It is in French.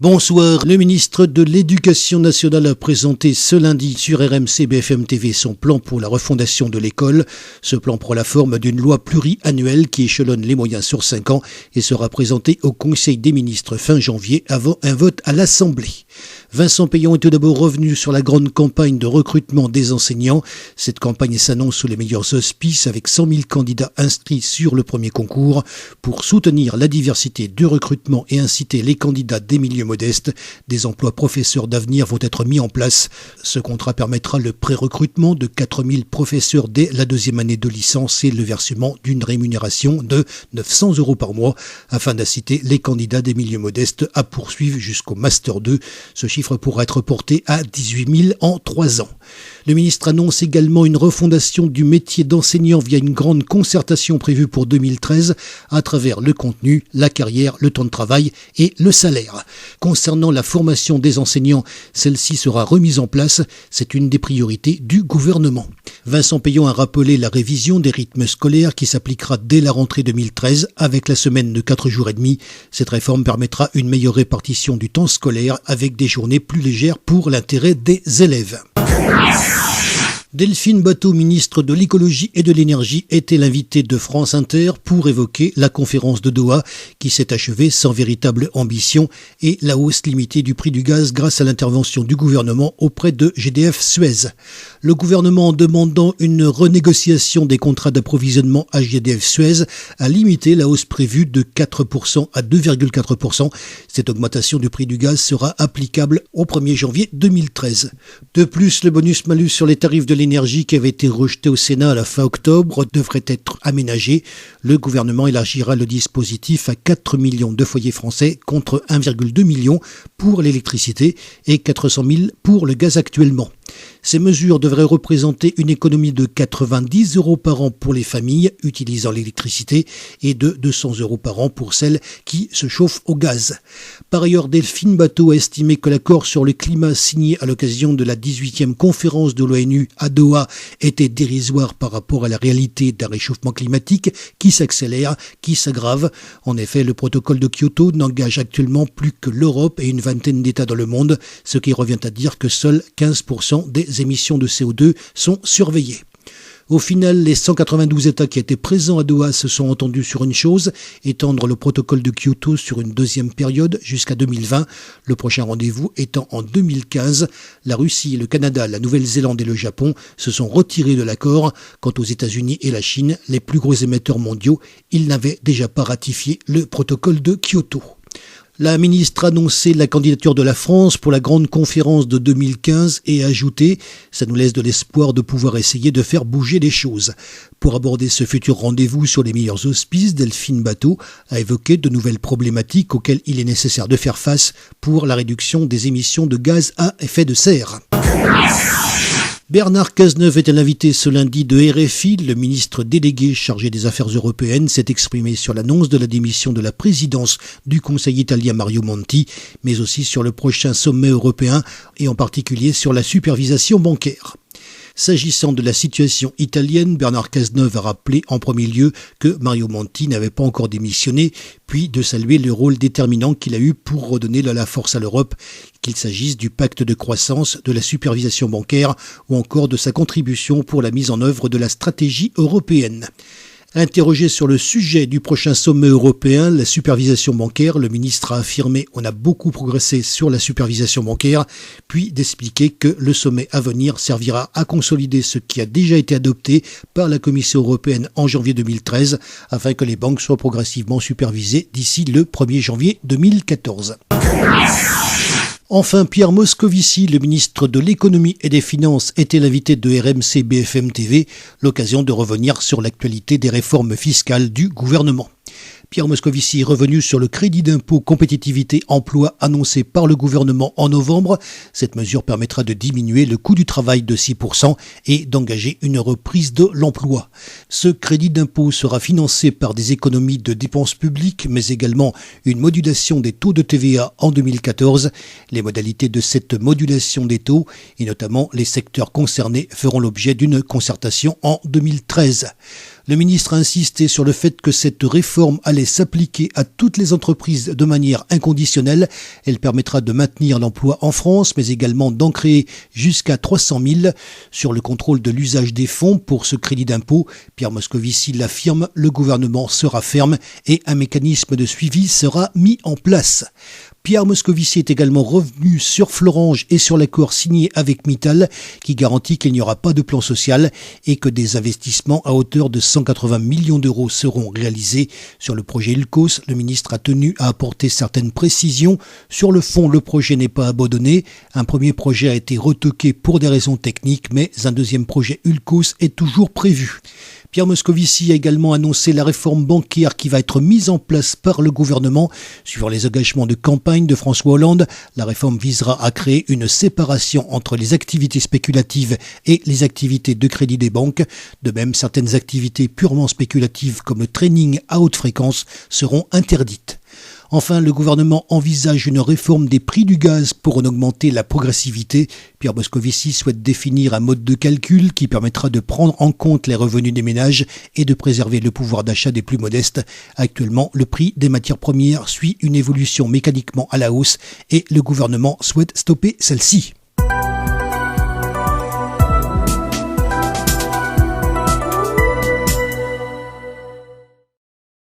Bonsoir. Le ministre de l'Éducation nationale a présenté ce lundi sur RMC BFM TV son plan pour la refondation de l'école. Ce plan prend la forme d'une loi pluriannuelle qui échelonne les moyens sur 5 ans et sera présenté au Conseil des ministres fin janvier avant un vote à l'Assemblée. Vincent Peillon est tout d'abord revenu sur la grande campagne de recrutement des enseignants. Cette campagne s'annonce sous les meilleurs auspices avec 100 000 candidats inscrits sur le premier concours. Pour soutenir la diversité du recrutement et inciter les candidats des milieux modestes, des emplois professeurs d'avenir vont être mis en place. Ce contrat permettra le pré-recrutement de 4 000 professeurs dès la deuxième année de licence et le versement d'une rémunération de 900 € par mois afin d'inciter les candidats des milieux modestes à poursuivre jusqu'au Master 2. Ce chiffre pourra être porté à 18 000 en 3 ans. Le ministre annonce également une refondation du métier d'enseignant via une grande concertation prévue pour 2013 à travers le contenu, la carrière, le temps de travail et le salaire. Concernant la formation des enseignants, celle-ci sera remise en place. C'est une des priorités du gouvernement. Vincent Peillon a rappelé la révision des rythmes scolaires qui s'appliquera dès la rentrée 2013 avec la semaine de 4 jours et demi. Cette réforme permettra une meilleure répartition du temps scolaire avec des journées plus légères pour l'intérêt des élèves. Delphine Batho, ministre de l'écologie et de l'énergie, était l'invitée de France Inter pour évoquer la conférence de Doha qui s'est achevée sans véritable ambition et la hausse limitée du prix du gaz grâce à l'intervention du gouvernement auprès de GDF Suez. Le gouvernement, en demandant une renégociation des contrats d'approvisionnement à GDF Suez, a limité la hausse prévue de 4% à 2,4%. Cette augmentation du prix du gaz sera applicable au 1er janvier 2013. De plus, le bonus-malus sur les tarifs de l'énergie qui avait été rejeté au Sénat à la fin octobre devrait être aménagé. Le gouvernement élargira le dispositif à 4 millions de foyers français contre 1,2 million pour l'électricité et 400 000 pour le gaz actuellement. Ces mesures devraient représenter une économie de 90 € par an pour les familles utilisant l'électricité et de 200 € par an pour celles qui se chauffent au gaz. Par ailleurs, Delphine Batho a estimé que l'accord sur le climat signé à l'occasion de la 18e conférence de l'ONU à Doha était dérisoire par rapport à la réalité d'un réchauffement climatique qui s'accélère, qui s'aggrave. En effet, le protocole de Kyoto n'engage actuellement plus que l'Europe et une vingtaine d'États dans le monde, ce qui revient à dire que seuls 15% des émissions de CO2 sont surveillées. Au final, les 192 États qui étaient présents à Doha se sont entendus sur une chose, étendre le protocole de Kyoto sur une deuxième période jusqu'à 2020, le prochain rendez-vous étant en 2015. La Russie, le Canada, la Nouvelle-Zélande et le Japon se sont retirés de l'accord. Quant aux États-Unis et la Chine, les plus gros émetteurs mondiaux, ils n'avaient déjà pas ratifié le protocole de Kyoto. La ministre a annoncé la candidature de la France pour la grande conférence de 2015 et a ajouté « Ça nous laisse de l'espoir de pouvoir essayer de faire bouger les choses ». Pour aborder ce futur rendez-vous sur les meilleurs auspices, Delphine Batho a évoqué de nouvelles problématiques auxquelles il est nécessaire de faire face pour la réduction des émissions de gaz à effet de serre. Bernard Cazeneuve était l'invité ce lundi de RFI. Le ministre délégué chargé des Affaires européennes s'est exprimé sur l'annonce de la démission de la présidence du Conseil italien Mario Monti, mais aussi sur le prochain sommet européen et en particulier sur la supervision bancaire. S'agissant de la situation italienne, Bernard Cazeneuve a rappelé en premier lieu que Mario Monti n'avait pas encore démissionné, puis de saluer le rôle déterminant qu'il a eu pour redonner de la force à l'Europe, qu'il s'agisse du pacte de croissance, de la supervision bancaire ou encore de sa contribution pour la mise en œuvre de la stratégie européenne. Interrogé sur le sujet du prochain sommet européen, la supervision bancaire, le ministre a affirmé « On a beaucoup progressé sur la supervision bancaire », puis d'expliquer que le sommet à venir servira à consolider ce qui a déjà été adopté par la Commission européenne en janvier 2013, afin que les banques soient progressivement supervisées d'ici le 1er janvier 2014. Enfin, Pierre Moscovici, le ministre de l'économie et des finances, était l'invité de RMC BFM TV, l'occasion de revenir sur l'actualité des réformes fiscales du gouvernement. Pierre Moscovici est revenu sur le crédit d'impôt compétitivité emploi annoncé par le gouvernement en novembre. Cette mesure permettra de diminuer le coût du travail de 6% et d'engager une reprise de l'emploi. Ce crédit d'impôt sera financé par des économies de dépenses publiques, mais également une modulation des taux de TVA en 2014. Les modalités de cette modulation des taux, et notamment les secteurs concernés, feront l'objet d'une concertation en 2013. Le ministre a insisté sur le fait que cette réforme allait s'appliquer à toutes les entreprises de manière inconditionnelle. Elle permettra de maintenir l'emploi en France, mais également d'en créer jusqu'à 300 000. Sur le contrôle de l'usage des fonds pour ce crédit d'impôt, Pierre Moscovici l'affirme, le gouvernement sera ferme et un mécanisme de suivi sera mis en place. Pierre Moscovici est également revenu sur Florange et sur l'accord signé avec Mittal qui garantit qu'il n'y aura pas de plan social et que des investissements à hauteur de 180 millions d'euros seront réalisés. Sur le projet Ulcos, le ministre a tenu à apporter certaines précisions. Sur le fond, le projet n'est pas abandonné. Un premier projet a été retoqué pour des raisons techniques, mais un deuxième projet Ulcos est toujours prévu. Pierre Moscovici a également annoncé la réforme bancaire qui va être mise en place par le gouvernement. Suivant les engagements de campagne de François Hollande, la réforme visera à créer une séparation entre les activités spéculatives et les activités de crédit des banques. De même, certaines activités purement spéculatives comme le trading à haute fréquence seront interdites. Enfin, le gouvernement envisage une réforme des prix du gaz pour en augmenter la progressivité. Pierre Moscovici souhaite définir un mode de calcul qui permettra de prendre en compte les revenus des ménages et de préserver le pouvoir d'achat des plus modestes. Actuellement, le prix des matières premières suit une évolution mécaniquement à la hausse et le gouvernement souhaite stopper celle-ci.